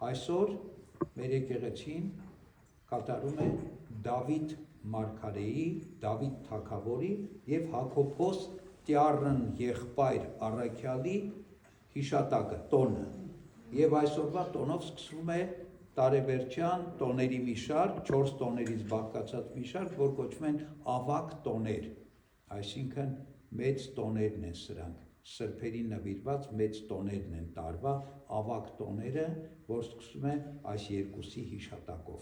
Այսօր մեր եկեղեցին կատարում է Դավիթ Մարգարեի, Դավիթ Թագավորի և Հակոբոս Տյառն եղբայր Առաքյալի հիշատակը, տոնը։ Եվ այսօրվա տոնով սկսվում է տարեվերջյան տոների մի շարք, 4 տոներից բաղկացած մի շարք, որ կոչվում են ավագ տոներ, այսինքն մեծ տոներն են սրանք, սրբերին նվիրված մեծ տոներն են տարվա ավագ տոները, որ սկսում է այս երկուսի հիշատակով։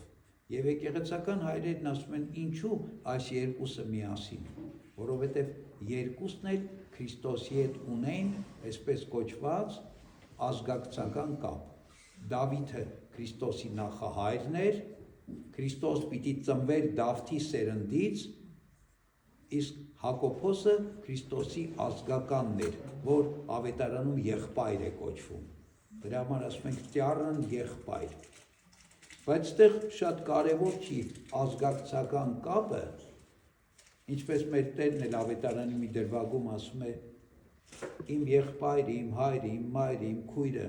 Եվ եկեղեցական հայրերն ասում են ինչու այս երկուսը միասին, որովհետև երկուսն էլ Քրիստոսի հետ ունեն այսպես կոչված ազգակցական կապ։ Դավիթը Քրիստոսի նախահայրն էր, Քրիստոս պիտի ծնվեր Դավթի սերնդից, իսկ Հակոբոսը Քրիստոսի ազգականն էր, որ ավետարանում եղբայր է կոչվում։ Դրա համար ասում ենք Տյառն եղբայր։ Բայց այդտեղ շատ կարևոր չի ազգակցական կապը, ինչպես մեր Տերն էլ ավետարանի մի դրվագում ասում է. իմ եղբայրը, իմ հայրը, իմ մայրը, իմ քույրը,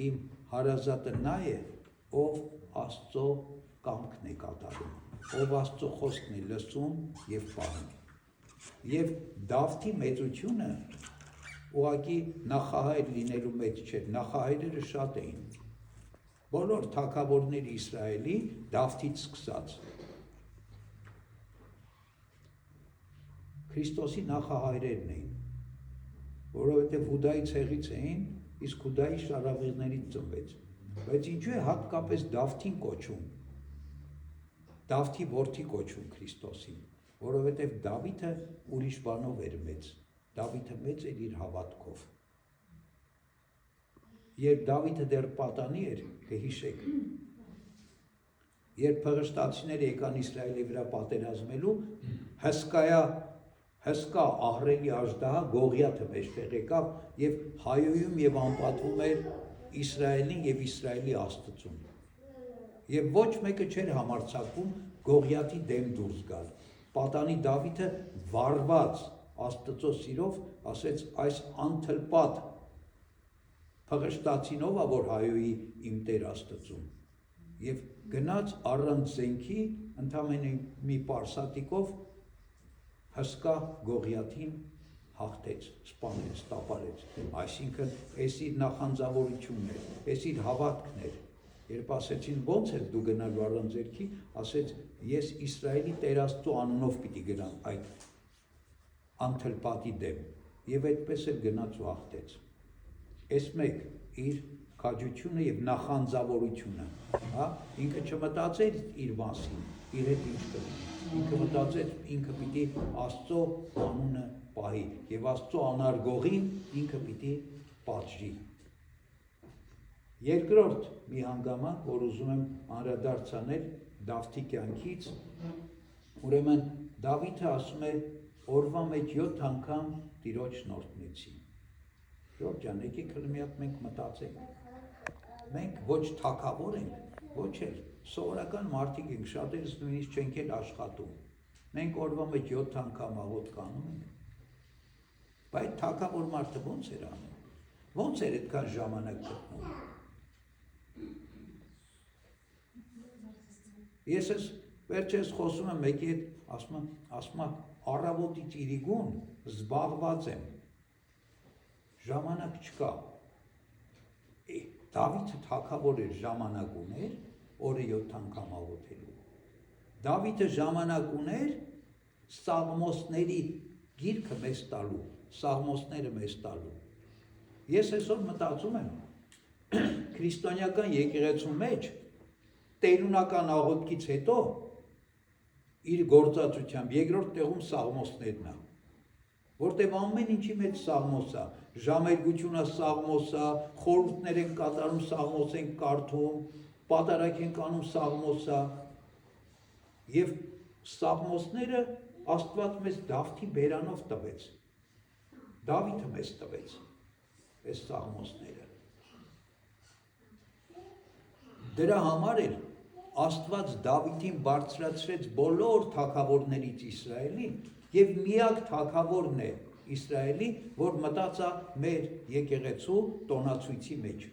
իմ հարազատը նա է, ով Աստծո կամքն է կատարում, ով Աստծո խոսքն է լսում և պահում։ Եվ Դավթի մեծությունը ուղղակի նախահայր լինելու մեջ չէր, նախահայրերը շատ էին։ Բոլոր թագավորների Իսրայելի Դավթից սկսած Քրիստոսի նախահայրերն էին, որովհետև Հուդայի ցեղից էին, իսկ Հուդայի շարավիղներից ծնվեց։ Բայց ինչու է հատկապես Դավթին կոչում, Դավթի որդի կոչում Քրիստոսին, որովհետև Դավիթը ուրիշ բանով էր մեծ, Դավիթը մեծ էր իր հավատքով։ Երբ Դավիթը դեռ պատանի էր, կհիշեք, երբ փղշտացիները եկան Իսրայելի վրա պատերազմելու, հսկա ահռելի աժդահա Գողիաթը մեջտեղ եկավ և հայոյում և անպատվում էր Իսրայելին և Իսրայելի Աստծուն։ Եվ ոչ մեկը չէր համարձակվում Գողիաթի դեմ դուրս գալ։ Պատանի Դավիթը վառված Աստծո սիրով ասեց այս անթլպատ փղշտացին ով ա որ հայոյի իմ Տեր Աստծուն։ Եվ գնաց առանց զենքի ընդամենը մի պարսատիկով հսկա Գողիաթին հաղթեց, սպանեց, տապալեց։ Այսինքն այս իր նախանձավորությունն էր, այս իր հավատքն էր։ Երբ ասեցին ո՞նց է դու գնալու առանց զենքի, ասեց ես Իսրայելի Տեր Աստծո անունով պիտի գնամ այդ անթլպատի դեմ։ Եվ այդպես էլ գնաց ու հաղթեց։ Այս մեկ իր քաջությունը և նախանձավորությունը, ինքը չմտածեց իր մասին, իր հետ ինչ կլինի, ինքը մտածեց ինքը պիտի Աստծո անունը պահի և Աստծո անարգողին ինքը պիտի պատժի։ Երկրորդ մի հանգամանք, որ ուզում եմ անդրադարձ անել Դավթի կյանքից, ուրեմն Դավիթը ասում է օրվա մեջ 7 անգամ Տիրոջն օրհնեցի։ Ժողովուրդ ջան, եկեք հլմիակ մենք մտածենք։ Մենք ոչ թագավոր ենք, ոչ էլ սովորական մարդիկ ենք, շատերս նույնիսկ չենք էլ աշխատում։ Մենք օրվա մեջ 7 անգամ աղոթք անում ենք։ Բայց թագավոր մարդը ո՞նց էր անում։ Ո՞նց էր այդքան ժամանակ գտնում։ Ես ես վերջերս խոսում եմ մեկի հետ, ասում եմ առավոտից իրիկուն զբաղված եմ։ Ժամանակ չկա։ Դավիթը թագավոր էր, ժամանակ ուներ, օրը 7 անգամ աղոթելու։ Դավիթը ժամանակ ուներ սաղմոսների գիրքը մեզ տալու, սաղմոսները մեզ տալու։ Ես այսօր մտածում եմ, քրիստոնեական եկեղեցու մեջ տերունական աղոթքից հետո իր գործածությամբ երկրորդ տեղում սաղմոսներն են, որտեղ ամեն ինչի մեջ սաղմոս է, ժամերգությունը սաղմոս է, խորհուրդներ են կատարում, սաղմոս են կարդում, պատարագ են անում, սաղմոս է։ Եվ սաղմոսները Աստված մեզ Դավթի բերանով տվեց։ Դավիթը մեզ տվեց այս սաղմոսները։ Դրա համար էլ Աստված Դավիթին բարձրացրեց բոլոր թագավորներից Իսրայելի և միակ թագավորն է Իսրայելի, որ մտած է մեր եկեղեցու տոնացույցի մեջ։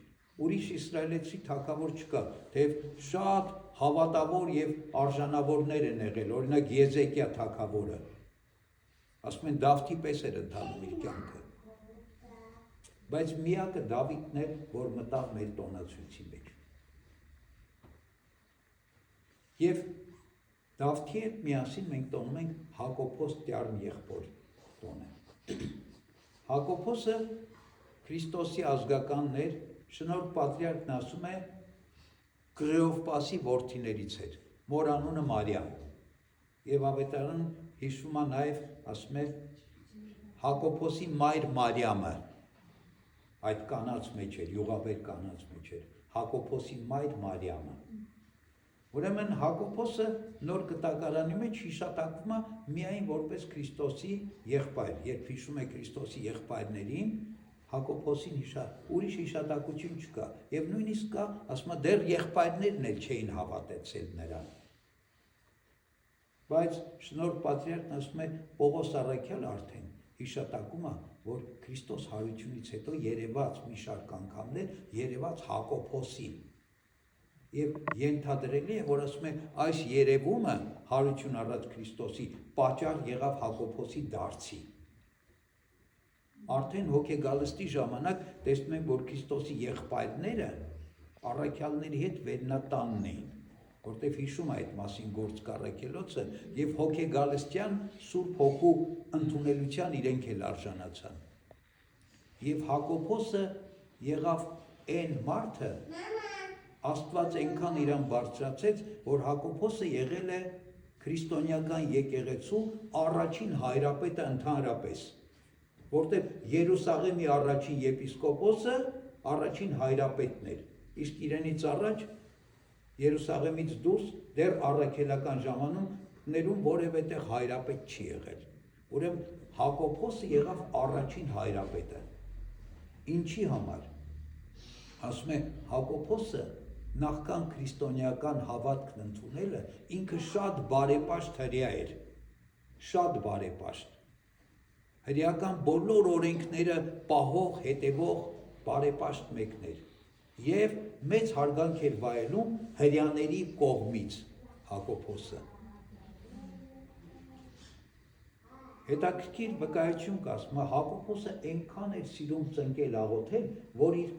ուրիշ իսրայելացի թագավոր չկա, թեև շատ հավատավոր եւ արժանավորներ են եղել, օրինակ Եզեկիա թագավորը, ասում են Դավթի պես էր ընթանում իր կյանքը, բայց միակը Դավիթն էր, որ մտավ մեր տոնացույցի մեջ, եւ Դավթի հետ միասին մենք տոնում ենք Հակոբոս Տյառն եղբոր տոնը, Հակոբոսը Քրիստոսի ազգականն էր, Շնորհք Պատրիարքն ասում է Կլեոֆպասի որդիներից էր, մոր անունը Մարիամ, եւ ավետարան հիշում է նաեւ ասում է Հակոբոսի մայր Մարիամը, այդ կանանց մեջ էր, յուղաբեր կանանց մեջ էր, Հակոբոսի մայր Մարիամը, ուրեմն Հակոբոսը նոր կտակարանի մեջ հիշատակվում է միայն որպես Քրիստոսի եղբայր, երբ հիշում է Քրիստոսի եղբայրներին, Հակոբոսին ուրիշ հիշատակություն չկա, եւ նույնիսկ կա, ասում է դեռ եղբայրներն էլ չէին հավատացել նրան, բայց Շնորհք Պատրիարքն ասում է Պողոս Առաքյալը արդեն հիշատակում է, որ Քրիստոս հարությունից հետո երևաց մի շարք անգամներ, երևաց Հակոբոսին, եւ ենթադրելի է, որ ասում է այս երևումը հարություն առած Քրիստոսի պատճառ եղավ Հակոբոսի դարձի, արդեն հոգեգալստի ժամանակ տեսնում ենք, որ Քրիստոսի եղբայրները առաքյալների հետ վերնատանն էին, որտեղ հիշում է այդ մասին Գործք Առաքելոցը եւ հոգեգալստյան Սուրբ Հոգու ընդունելության իրենք էլ արժանացան։ Եվ Հակոբոսը եղավ այն մարդը, Աստված այնքան իրան բարձրացեց, որ Հակոբոսը եղել է քրիստոնեական եկեղեցու առաջին հայրապետը ընդհանրապես, որտեղ Երուսաղեմի առաջին եպիսկոպոսը առաջին հայրապետն էր, իսկ իրենից առաջ Երուսաղեմից դուրս դեռ առաքելական ժամանակներում որևէ տեղ հայրապետ չի եղել, ուրեմն Հակոբոսը եղավ առաջին հայրապետը, ինչի համար, ասում է Հակոբոսը նախքան քրիստոնեական հավատքն ընդունելը ինքը շատ բարեպաշտ հրյա էր, շատ բարեպաշտ, հրեական բոլոր օրենքները պահող, հետևող բարեպաշտ մեկն էր եւ մեծ հարգանք էր վայելում հրյաների կողմից Հակոբոսը։ Հետաքրքիր վկայություն կա, ասում է Հակոբոսը այնքան էր սիրում ծնկել աղոթել, որ իր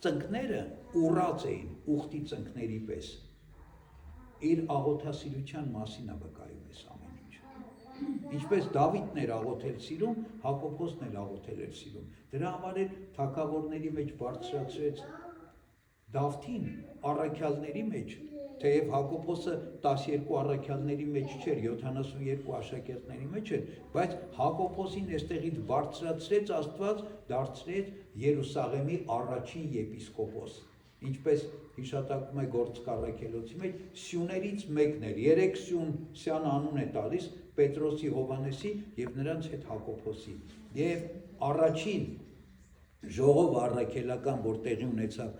ծնկները ուռած էին ուխտի ծնկների պես, իր աղոթասիրության մասին է վկայում այս ամեն ինչ, ինչպես Դավիթն էր աղոթել սիրում, Հակոբոսն էլ աղոթել էր սիրում, դրա համար էլ թագավորների մեջ բարձրացրեց Դավթին առաքյալների մեջ, թեև Հակոբոսը 12 առաքյալների մեջ չէր, 72 աշակերտների մեջ էր, բայց Հակոբոսին այստեղից բարձրացրեց Աստված, դարձրեց Երուսաղեմի առաջին եպիսկոպոս, ինչպես հիշատակում է Գործք Առաքելոցի մեջ, սյուներից մեկն էր, 3 սյան անուն է տալիս Պետրոսի, Հովհաննեսի եւ նրանց հետ Հակոբոսի, եւ առաջին ժողով առաքելական, որ տեղի ունեցավ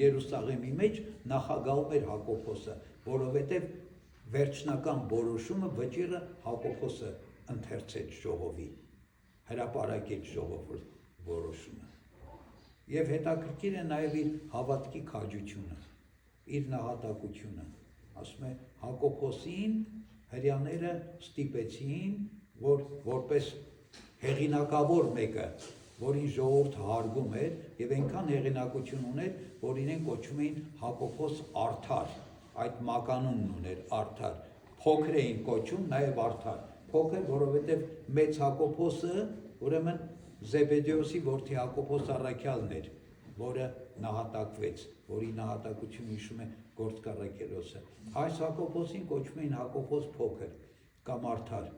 Երուսաղեմի մեջ, նախագահում էր Հակոբոսը, որովհետև վերջնական որոշումը վճիռը Հակոբոսը ընթերցեց ժողովի, հրապարակեց ժողով որոշումը։ Եվ հետաքրքիր է նաև իր հավատքի քաջությունը, իր նահատակությունը, ասում է Հակոբոսին հրյաները ստիպեցին, որ որպես հեղինակավոր մեկը, որին ժողովուրդը հարգում էր եւ այնքան հեղինակություն ուներ, որ իրեն կոչում էին Հակոբոս Արդար, այդ մականունն ուներ Արդար, փոքր էին կոչում նաեւ Արդար, փոքր, որովհետեւ մեծ Հակոբոսը, ուրեմն Զեբեդեոսի որդի Հակոբոս Առաքյալն էր, որը նահատակվեց, որի նահատակությունը հիշում է Գործք Առաքելոցը։ Այս Հակոբոսին կոչում էին Հակոբոս փոքր կամ Արդար,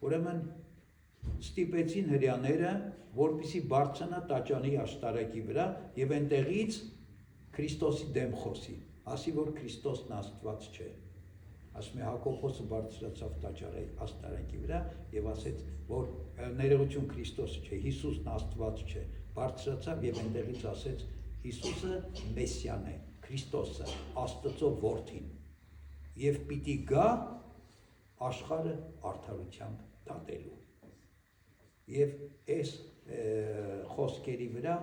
ուրեմն ստիպեցին հրյաները, որպեսզի բարձրանա տաճարի աշտարակի վրա եւ այնտեղից Քրիստոսի դեմ խոսի, ասի որ Քրիստոսն Աստված չէ։ Ասում է Հակոբոսը բարձրացավ տաճարի աշտարակի վրա եւ ասեց, որ ներողություն Քրիստոսը չէ, Հիսուսն Աստված չէ։ Բարձրացավ եւ այնտեղից ասեց Հիսուսը Մեսիան է, Քրիստոսը, Աստծո որդին։ Եվ պիտի գա աշխարհը արդարությամբ դատելու։ Եվ այս խոսքերի վրա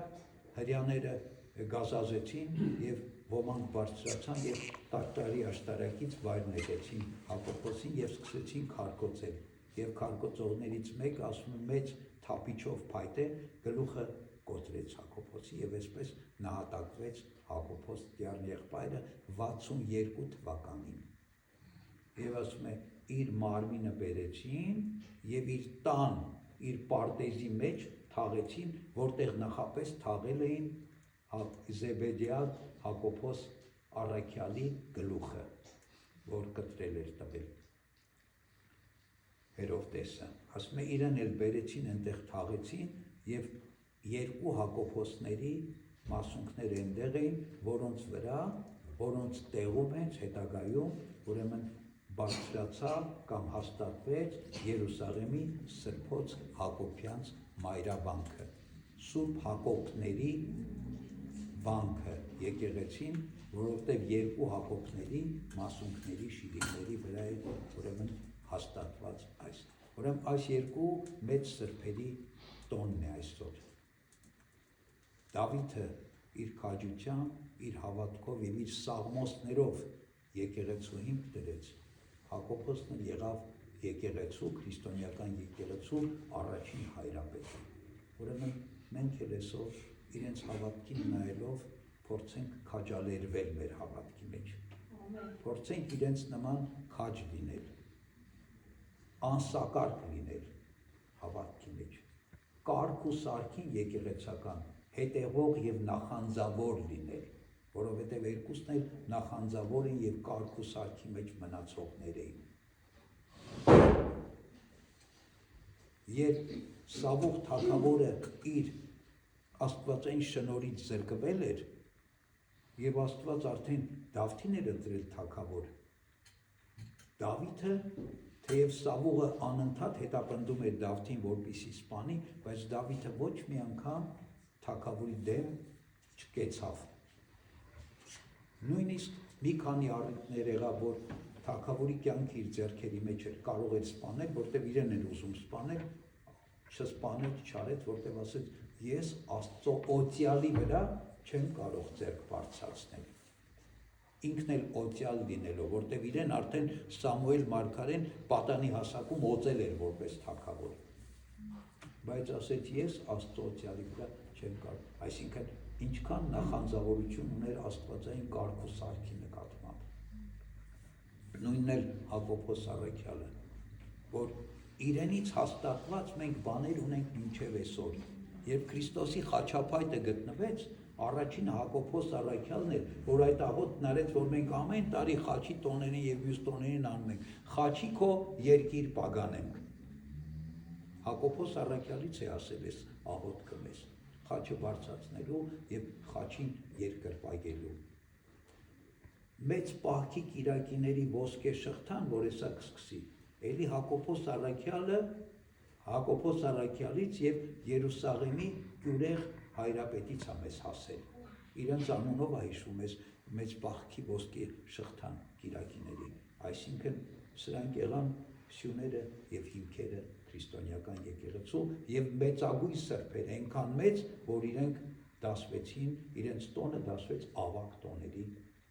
հրյաները գազազեցին եւ ոմանք բարձրացան եւ տարտարի աշտարակից վայր ներեցին Հակոբոսին եւ սկսեցին քարկոծել եւ քարկոծողներից մեկը ասում է մեծ թափիչով փայտե գլուխը կոտրեց Հակոբոսի եւ այսպես նահատակվեց Հակոբոս Տիառն եղբայրը 62 թվականին եւ ասում է իր մարմինը բերեցին եւ իր տան իր պարտեզի մեջ թաղեցին որտեղ նախապես թաղել էին Զեբեդեալ Հակոբոս առաքյալի գլուխը, որ կտրել էր տվել Հերովդեսը, ասում է իրեն էլ բերեցին այնտեղ թաղեցին եւ երկու Հակոբոսների մասունքներ այնտեղ էին, որոնց տեղում հենց հետագայում ուրեմն բարձրացավ կամ հաստատվեց Երուսաղեմի Սրբոց Հակոբյանց մայրավանքը, Սուրբ Հակոբների վանքը եկեղեցին, որովհետև երկու Հակոբների մասունքների շիրիմների վրա է ուրեմն հաստատված այս։ Ուրեմն այս երկու մեծ սրբերի տոնն է այսօր։ Դավիթը իր քաջությամբ, իր հավատքով եւ իր սաղմոսներով եկեղեցու հիմք դրեց։ Հակոբոսն եղավ եկեղեցու, քրիստոնեական եկեղեցու առաջին հայրապետը։ Ուրեմն մենք էլ այսօր իրենց հավատքին նայելով փորձենք քաջալերվել մեր հավատքի մեջ։ Փորձենք իրենց նման քաջ լինել, անսակարկ լինել հավատքի մեջ, կարգ ու սարքին եկեղեցական, հետևող եւ նախանձավոր լինել, որովհետեւ երկուսն էլ նախանձավոր են եւ կարգ ու սարքի մեջ մնացողներ էին։ Երբ Սավուղ թագավորը իր Աստվածային շնորհից զրկվել էր եւ Աստված արդեն Դավթին էր ընտրել թագավոր։ Դավիթը թեև Սավուղը անընդհատ հետապնդում էր Դավթին, որպեսզի սպանի, բայց Դավիթը ոչ մի անգամ թագավորի դեմ չկեցավ։ Նույնիսկ մի քանի առիթներ եղավ, որ թագավորի կյանքը իր ձեռքերի մեջ էր, կարող էր սպանել, որտեղ իրեն էր ուզում սպանել, չսպանեց, չարեց, որտեղ ասեց ես Աստծո օծյալի վրա չեմ կարող ձեռք բարձրացնել։ Ինքն էլ օծյալ լինելով, որտեղ իրեն արդեն Սամուել մարգարեն պատանի հասակում օծել էր որպես թագավոր։ Բայց ասեց ես Աստծո օծյալի վրա չեմ կարող։ Այսինքն ինչքան նախանձավորություն ուներ Աստվածային կարգ ու սարքի նկատմամբ։ Նույնն էլ Հակոբոս առաքյալը, որ իրենից հաստատված մենք բաներ ունենք մինչև այսօր։ Երբ Քրիստոսի խաչապայտը գտնվեց, առաջինը Հակոբոս առաքյալն էր, որ այդ աղոթքն արեց, որ մենք ամեն տարի խաչի տոներին եւ մյուս տոներին անում ենք, խաչի քո երկիր պագանենք։ Հակոբոս առաքյալից է ասել այս աղոթքը մեզ, խաչը բարձրացնելու եւ խաչին երկրպագելու։ Մեծ պահքի կիրակիների ոսկե շղթան, որ հեսա կսկսի, էլի Հակոբոս առաքյալից եւ Երուսաղեմի գյուրեղ հայրապետից է մեզ հասել։ Իրենց անունով է հիշում մեծ պահքի ոսկե շղթան կիրակիների։ Այսինքն սրանք եղան սյուները եւ հիմքերը քրիստոնեական եկեղեցու եւ մեծագույն սրբեր, այնքան մեծ, որ իրենք դասվեցին, իրենց տոնը դասվեց ավակ տոների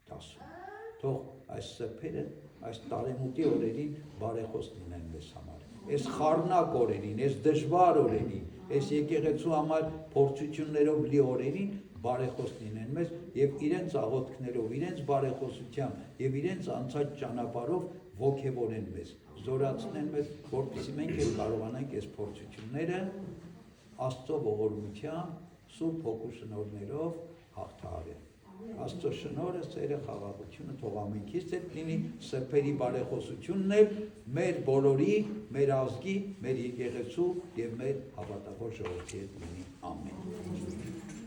դասում։ Թող այս սրբերը այս տարեմուտի օրերին բարեխոս լինեն մեզ համար։ Այս խառնակ օրերին, այս դժվար օրերին, այս եկեղեցու համար փորձություններով լի օրերին բարեխոս լինեն մեզ եւ իրենց աղոթքներով, իրենց բարեխոսությամբ եւ իրենց անցած ճանապարհով ոգևորեն մեզ, զորացնեն մեզ, որպեսզի մենք էլ կարողանանք այս փորձությունները Աստծո ողորմությամբ, Սուրբ Հոգու շնորհներով հաղթահարել։ Աստծո շնորհը, սերը, խաղաղությունը թող ամենքից հետ լինի, սրբերի բարեխոսությունն էլ մեր բոլորի, մեր ազգի, մեր եկեղեցու եւ մեր հավատավոր ժողովրդի հետ լինի։ Ամեն։